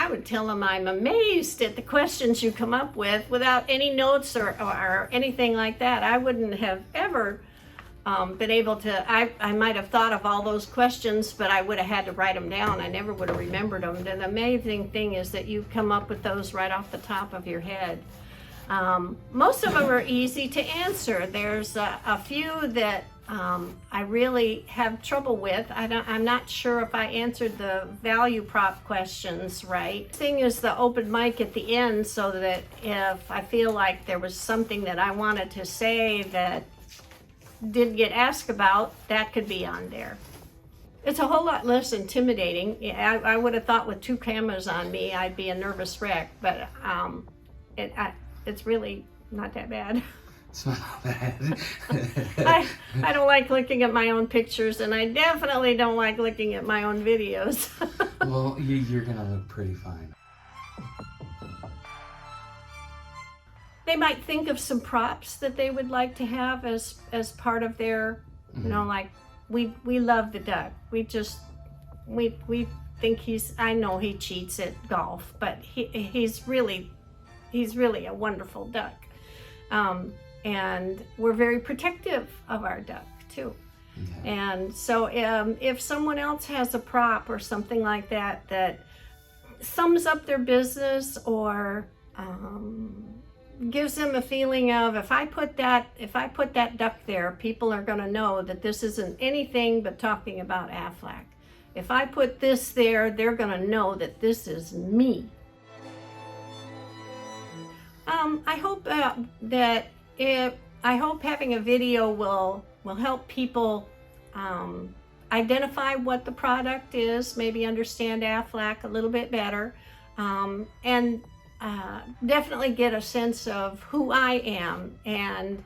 I would tell them I'm amazed at the questions you come up with without any notes or anything like that. I wouldn't have ever been able to, I might have thought of all those questions, but I would have had to write them down. I never would have remembered them. And the amazing thing is that you come up with those right off the top of your head. Most of them are easy to answer. There's a few that I really have trouble with. I'm not sure if I answered the value prop questions right. The thing is the open mic at the end, so that if I feel like there was something that I wanted to say that didn't get asked about, that could be on there. It's a whole lot less intimidating. I would have thought with 2 cameras on me, I'd be a nervous wreck, but it's really not that bad. It's not bad. I don't like looking at my own pictures, and I definitely don't like looking at my own videos. Well, you're gonna look pretty fine. They might think of some props that they would like to have as part of their, you know, like we love the duck. We think I know he cheats at golf, but he's really a wonderful duck. And we're very protective of our duck too. Okay. And so if someone else has a prop or something like that that sums up their business or gives them a feeling of, if I put that duck there, people are going to know that this isn't anything but talking about Aflac. If I put this there, they're going to know that this is me. I hope I hope having a video will help people identify what the product is, maybe understand Aflac a little bit better, and definitely get a sense of who I am and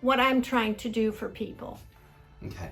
what I'm trying to do for people. Okay.